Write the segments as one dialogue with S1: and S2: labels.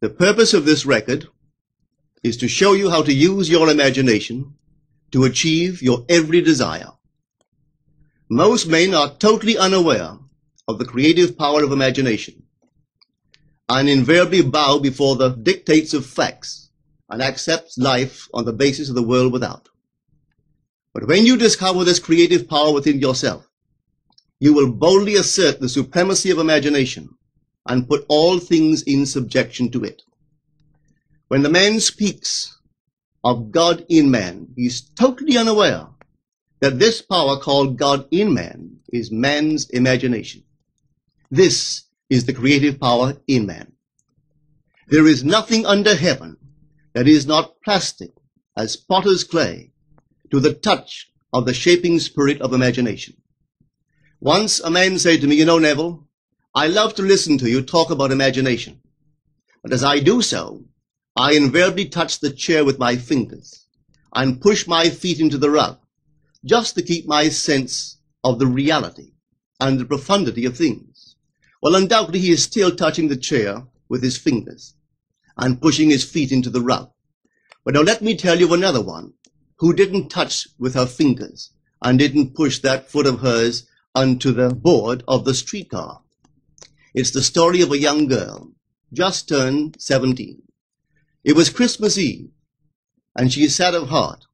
S1: The purpose of this record is to show you how to use your imagination to achieve your every desire. Most men are totally unaware of the creative power of imagination and invariably bow before the dictates of facts and accept life on the basis of the world without. But when you discover this creative power within yourself, you will boldly assert the supremacy of imagination and put all things in subjection to it. When the man speaks of God in man, he is totally unaware that this power called God in man is man's imagination. This is the creative power in man. There is nothing under heaven that is not plastic as potter's clay to the touch of the shaping spirit of imagination. Once a man said to me, "You know, Neville, I love to listen to you talk about imagination. But as I do so, I invariably touch the chair with my fingers and push my feet into the rug, just to keep my sense of the reality and the profundity of things." Well, undoubtedly he is still touching the chair with his fingers and pushing his feet into the rug. But now let me tell you another one who didn't touch with her fingers and didn't push that foot of hers onto the board of the streetcar. It's the story of a young girl, just turned 17. It was Christmas Eve, and she is sad of heart.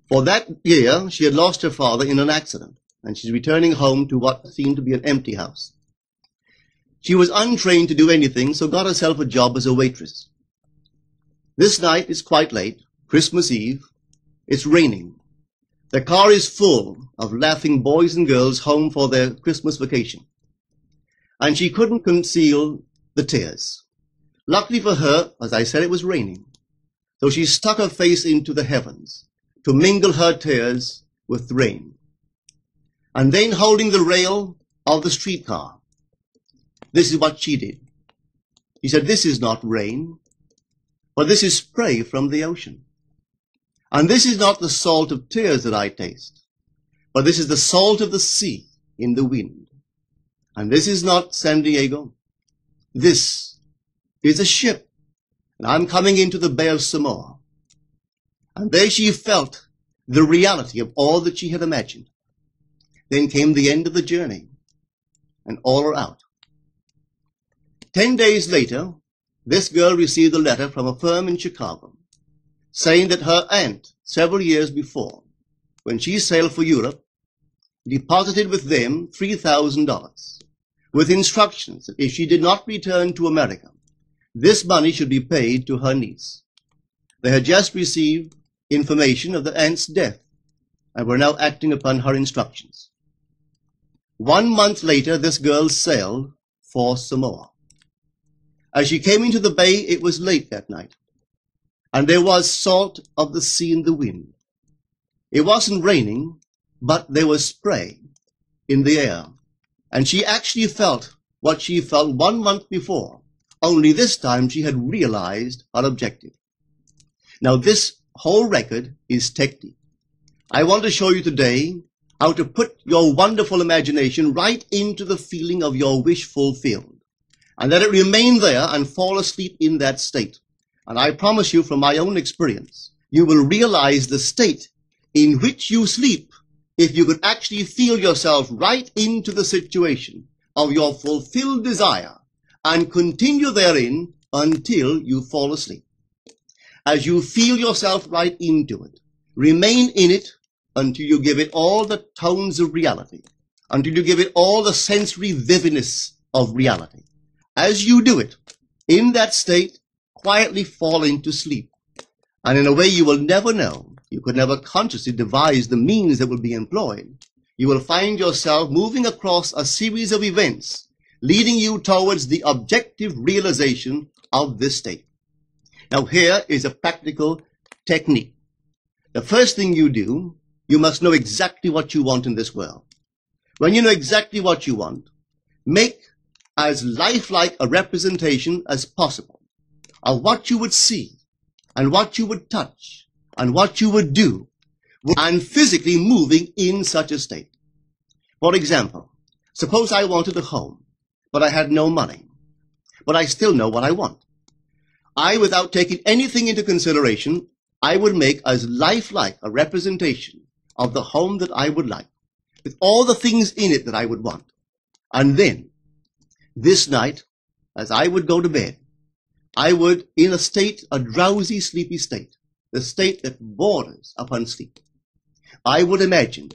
S1: For that year, she had lost her father in an accident, and she's returning home to what seemed to be an empty house. She was untrained to do anything, so got herself a job as a waitress. This night is quite late, Christmas Eve. It's raining. The car is full of laughing boys and girls home for their Christmas vacation. And she couldn't conceal the tears. Luckily for her, as I said, it was raining. So she stuck her face into the heavens to mingle her tears with rain. And then holding the rail of the streetcar, this is what she did. She said, "This is not rain, but this is spray from the ocean. And this is not the salt of tears that I taste, but this is the salt of the sea in the wind. And this is not San Diego. This is a ship, and I'm coming into the Bay of Samoa." And there she felt the reality of all that she had imagined. Then came the end of the journey, and all are out. 10 days later, this girl received a letter from a firm in Chicago saying that her aunt, several years before, when she sailed for Europe, deposited with them $3,000 with instructions that if she did not return to America, this money should be paid to her niece. They had just received information of the aunt's death and were now acting upon her instructions. 1 month later, this girl sailed for Samoa. As she came into the bay, it was late that night, and there was salt of the sea in the wind. It wasn't raining, but there was spray in the air, and she actually felt what she felt 1 month before, only this time she had realized her objective. Now this whole record is technique. I want to show you today how to put your wonderful imagination right into the feeling of your wish fulfilled, and let it remain there and fall asleep in that state. And I promise you from my own experience, you will realize the state in which you sleep if you could actually feel yourself right into the situation of your fulfilled desire and continue therein until you fall asleep. As you feel yourself right into it, remain in it until you give it all the tones of reality, until you give it all the sensory vividness of reality. As you do it, in that state, quietly fall into sleep. And in a way you will never know, you could never consciously devise the means that will be employed, you will find yourself moving across a series of events, leading you towards the objective realization of this state. Now here is a practical technique. The first thing you do, you must know exactly what you want in this world. When you know exactly what you want, make as lifelike a representation as possible of what you would see and what you would touch and what you would do and physically moving in such a state. For example, suppose I wanted a home, but I had no money, but I still know what I want. without taking anything into consideration, I would make as lifelike a representation of the home that I would like, with all the things in it that I would want. And then, this night, as I would go to bed, I would, in a drowsy, sleepy state, the state that borders upon sleep, I would imagine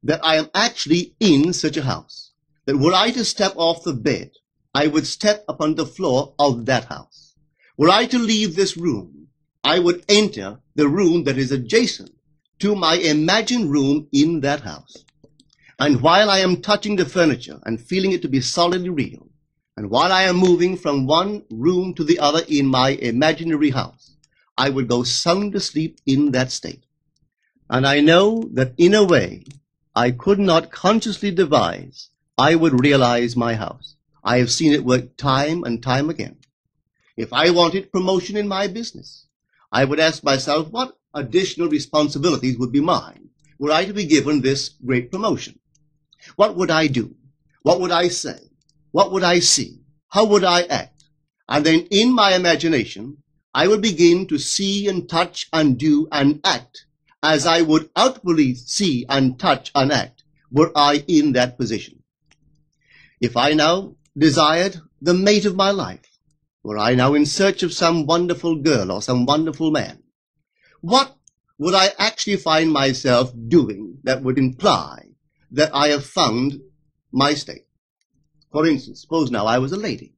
S1: that I am actually in such a house, that were I to step off the bed, I would step upon the floor of that house. Were I to leave this room, I would enter the room that is adjacent to my imagined room in that house. And while I am touching the furniture and feeling it to be solidly real, and while I am moving from one room to the other in my imaginary house, I would go sound asleep in that state. And I know that in a way I could not consciously devise, I would realize my house. I have seen it work time and time again. If I wanted promotion in my business, I would ask myself what additional responsibilities would be mine were I to be given this great promotion. What would I do? What would I say? What would I see? How would I act? And then in my imagination, I would begin to see and touch and do and act as I would outwardly see and touch and act were I in that position. If I now desired the mate of my life, were I now in search of some wonderful girl or some wonderful man, what would I actually find myself doing that would imply that I have found my state? For instance, suppose now I was a lady.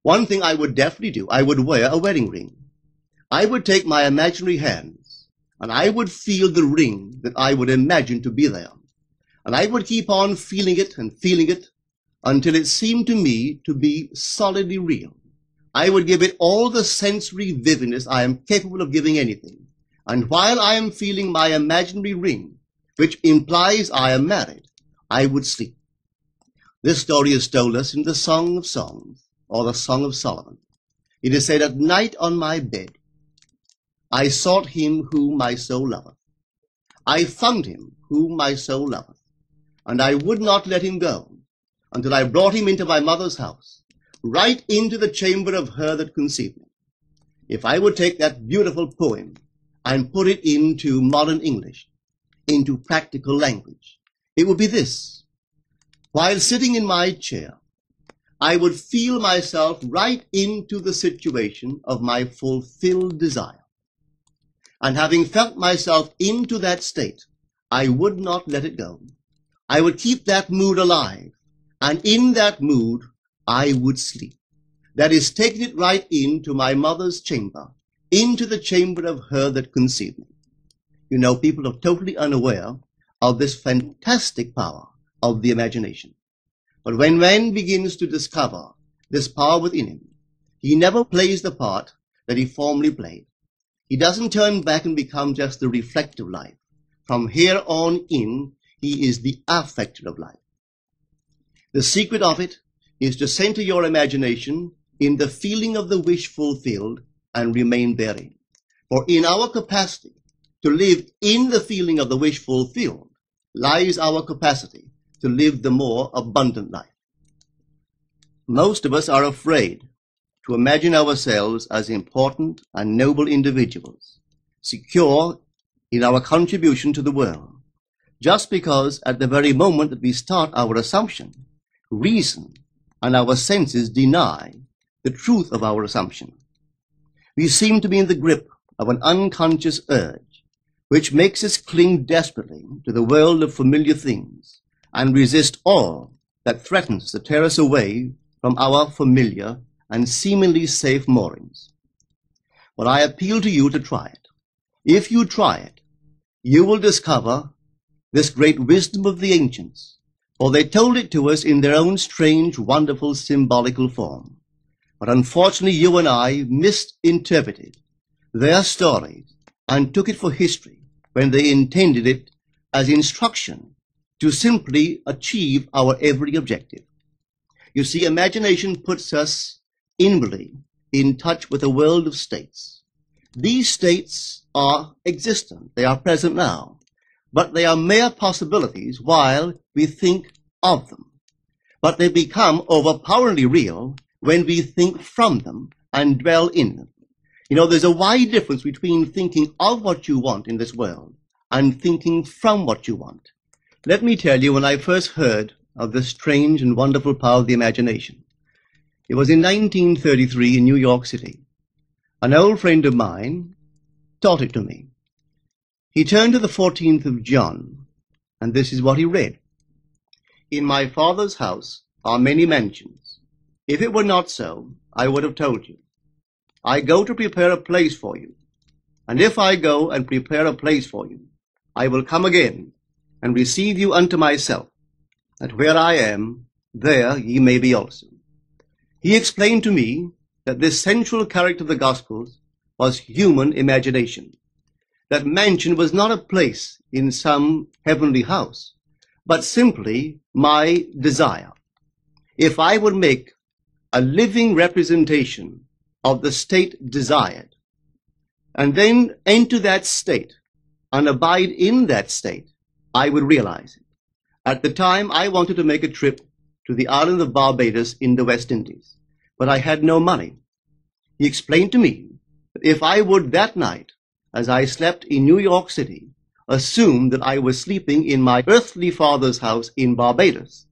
S1: One thing I would definitely do, I would wear a wedding ring. I would take my imaginary hands, and I would feel the ring that I would imagine to be there. And I would keep on feeling it until it seemed to me to be solidly real. I would give it all the sensory vividness I am capable of giving anything. And while I am feeling my imaginary ring, which implies I am married, I would sleep. This story is told us in the Song of Songs, or the Song of Solomon. It is said, "At night on my bed, I sought him whom my soul loveth. I found him whom my soul loveth, and I would not let him go until I brought him into my mother's house, right into the chamber of her that conceived me." If I would take that beautiful poem and put it into modern English, into practical language, it would be this. While sitting in my chair, I would feel myself right into the situation of my fulfilled desire. And having felt myself into that state, I would not let it go. I would keep that mood alive, and in that mood, I would sleep. That is, taking it right into my mother's chamber, into the chamber of her that conceived me. You know, people are totally unaware of this fantastic power of the imagination. But when man begins to discover this power within him, he never plays the part that he formerly played. He doesn't turn back and become just the reflective life. From here on in, he is the affecter of life. The secret of it is to center your imagination in the feeling of the wish fulfilled and remain therein. For in our capacity to live in the feeling of the wish fulfilled lies our capacity to live the more abundant life. Most of us are afraid to imagine ourselves as important and noble individuals, secure in our contribution to the world, just because at the very moment that we start our assumption, reason and our senses deny the truth of our assumption. We seem to be in the grip of an unconscious urge, which makes us cling desperately to the world of familiar things and resist all that threatens to tear us away from our familiar and seemingly safe moorings. But I appeal to you to try it. If you try it, you will discover this great wisdom of the ancients, for they told it to us in their own strange, wonderful, symbolical form. But unfortunately, you and I misinterpreted their stories and took it for history when they intended it as instruction to simply achieve our every objective. You see, imagination puts us inwardly in touch with a world of states. These states are existent. They are present now, but they are mere possibilities while we think of them. But they become overpoweringly real when we think from them and dwell in them. You know, there's a wide difference between thinking of what you want in this world and thinking from what you want. Let me tell you, when I first heard of this strange and wonderful power of the imagination, it was in 1933 in New York City. An old friend of mine taught it to me. He turned to the 14th of John, and this is what he read. In my Father's house are many mansions. If it were not so, I would have told you. I go to prepare a place for you. And if I go and prepare a place for you, I will come again and receive you unto myself, that where I am, there ye may be also. He explained to me that this central character of the Gospels was human imagination. That mansion was not a place in some heavenly house, but simply my desire. If I would make a living representation of the state desired, and then enter that state and abide in that state, I would realize it. At the time, I wanted to make a trip to the island of Barbados in the West Indies, but I had no money. He explained to me that if I would that night, as I slept in New York City, assume that I was sleeping in my earthly father's house in Barbados,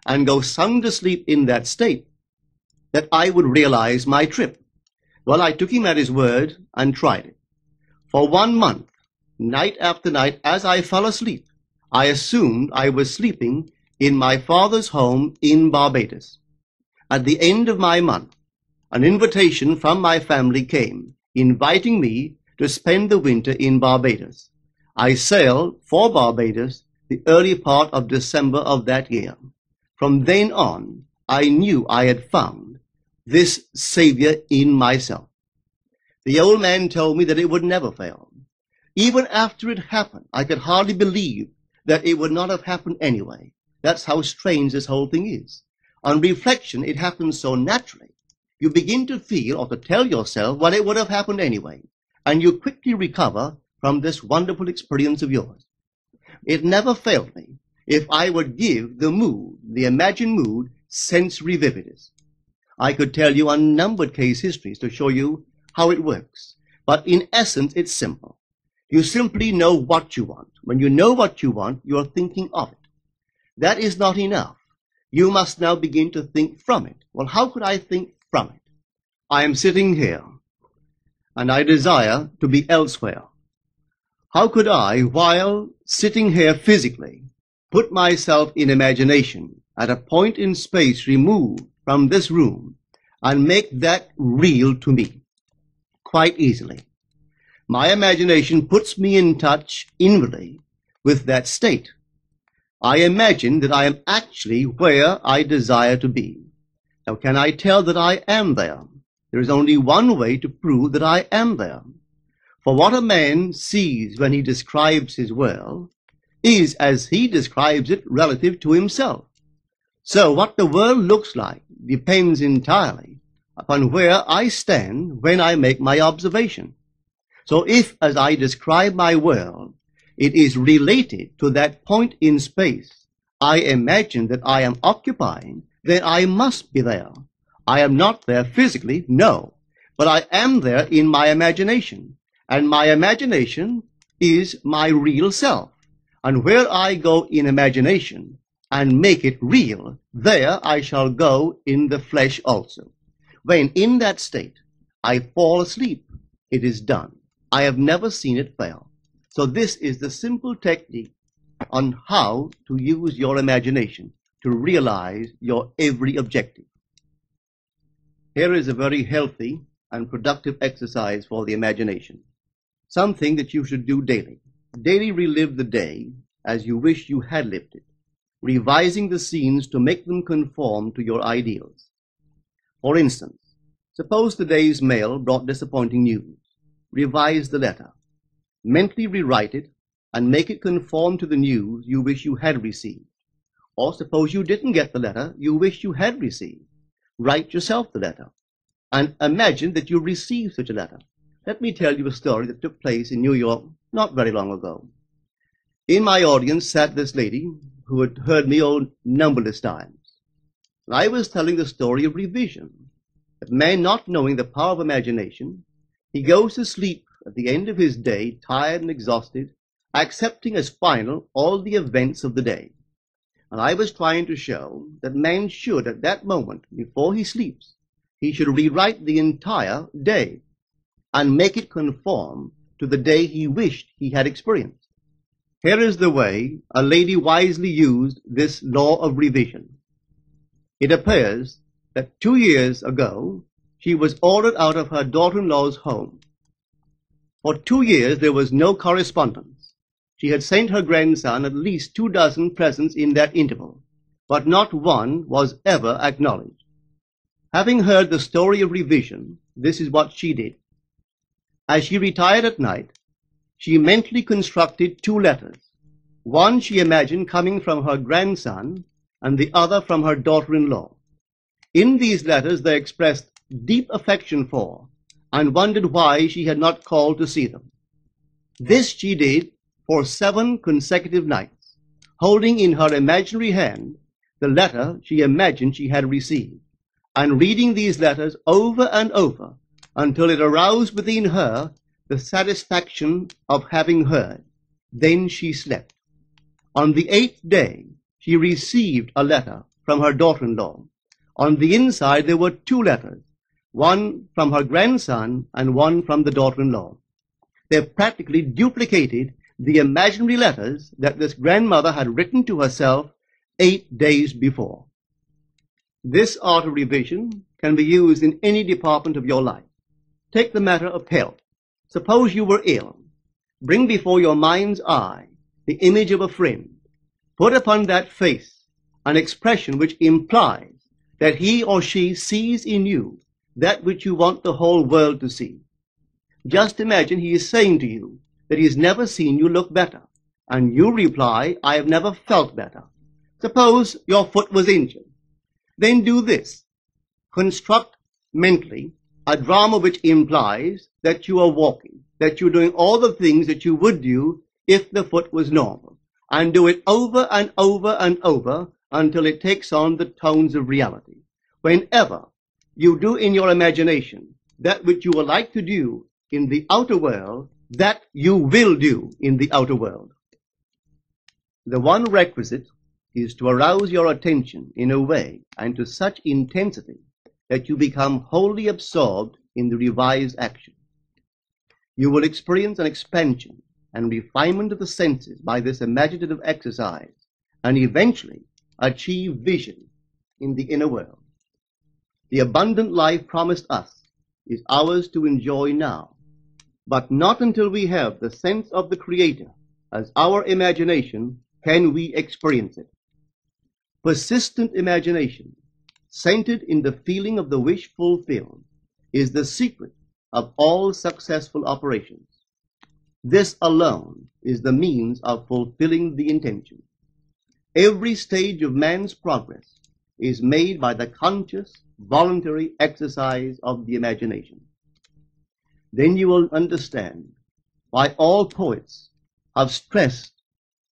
S1: and go sound asleep in that state, that I would realize my trip. Well, I took him at his word and tried it. For 1 month, night after night, as I fell asleep, I assumed I was sleeping in my father's home in Barbados. At the end of my month, an invitation from my family came, inviting me to spend the winter in Barbados. I sailed for Barbados the early part of December of that year. From then on, I knew I had found this Savior in myself. The old man told me that it would never fail. Even after it happened, I could hardly believe that it would not have happened anyway. That's how strange this whole thing is. On reflection, it happens so naturally. You begin to feel or to tell yourself, well, it would have happened anyway. And you quickly recover from this wonderful experience of yours. It never failed me if I would give the mood, the imagined mood, sensory vividness. I could tell you unnumbered case histories to show you how it works. But in essence, it's simple. You simply know what you want. When you know what you want, you're thinking of it. That is not enough. You must now begin to think from it. Well, how could I think from it? I am sitting here, and I desire to be elsewhere. How could I, while sitting here physically, put myself in imagination at a point in space removed from this room and make that real to me? Quite easily. My imagination puts me in touch inwardly with that state. I imagine that I am actually where I desire to be. Now, can I tell that I am there? There is only one way to prove that I am there. For what a man sees when he describes his world is as he describes it relative to himself. So what the world looks like depends entirely upon where I stand when I make my observation. So if, as I describe my world, it is related to that point in space I imagine that I am occupying, then I must be there. I am not there physically, no, but I am there in my imagination. And my imagination is my real self. And where I go in imagination and make it real, there I shall go in the flesh also. When in that state I fall asleep, it is done. I have never seen it fail. So this is the simple technique on how to use your imagination to realize your every objective. Here is a very healthy and productive exercise for the imagination. Something that you should do daily. Daily relive the day as you wish you had lived it, revising the scenes to make them conform to your ideals. For instance, suppose the day's mail brought disappointing news. Revise the letter. Mentally rewrite it and make it conform to the news you wish you had received. Or suppose you didn't get the letter you wish you had received. Write yourself the letter and imagine that you received such a letter. Let me tell you a story that took place in New York not very long ago. In my audience sat this lady who had heard me numberless times. And I was telling the story of revision. that man, not knowing the power of imagination, he goes to sleep at the end of his day, tired and exhausted, accepting as final all the events of the day. And I was trying to show that man should, at that moment, before he sleeps, he should rewrite the entire day and make it conform to the day he wished he had experienced. Here is the way a lady wisely used this law of revision. It appears that 2 years ago, she was ordered out of her daughter-in-law's home. For 2 years, there was no correspondence. She had sent her grandson at least 24 presents in that interval, but not one was ever acknowledged. Having heard the story of revision, this is what she did. As she retired at night, she mentally constructed 2 letters. One she imagined coming from her grandson, and the other from her daughter-in-law. In these letters they expressed deep affection for, and wondered why she had not called to see them. This she did for 7 consecutive nights, holding in her imaginary hand the letter she imagined she had received, and reading these letters over and over until it aroused within her the satisfaction of having heard. Then she slept. On the 8th day, she received a letter from her daughter-in-law. On the inside there were 2 letters, one from her grandson and one from the daughter-in-law. They practically duplicated the imaginary letters that this grandmother had written to herself 8 days before. This art of revision can be used in any department of your life. Take the matter of health. Suppose you were ill. Bring before your mind's eye the image of a friend. Put upon that face an expression which implies that he or she sees in you that which you want the whole world to see. Just imagine he is saying to you that he has never seen you look better, and you reply, I have never felt better. Suppose your foot was injured. Then do this. Construct mentally a drama which implies that you are walking, that you're doing all the things that you would do if the foot was normal, and do it over and over and over until it takes on the tones of reality. Whenever you do in your imagination that which you would like to do in the outer world, that you will do in the outer world. The one requisite is to arouse your attention in a way and to such intensity that you become wholly absorbed in the revised action. You will experience an expansion and refinement of the senses by this imaginative exercise, and eventually achieve vision in the inner world. The abundant life promised us is ours to enjoy now, but not until we have the sense of the Creator as our imagination can we experience it. Persistent imagination, centered in the feeling of the wish fulfilled, is the secret of all successful operations. This alone is the means of fulfilling the intention. Every stage of man's progress is made by the conscious, voluntary exercise of the imagination. Then you will understand why all poets have stressed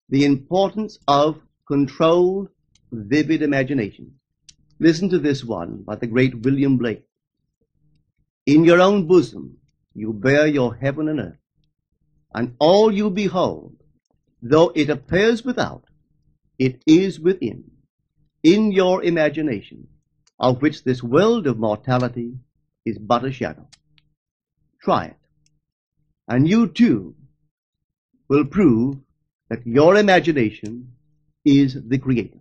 S1: the importance of controlled, vivid imagination. Listen to this one by the great William Blake. In your own bosom you bear your heaven and earth, and all you behold, though it appears without, it is within, in your imagination, of which this world of mortality is but a shadow. Try it, and you too will prove that your imagination is the Creator.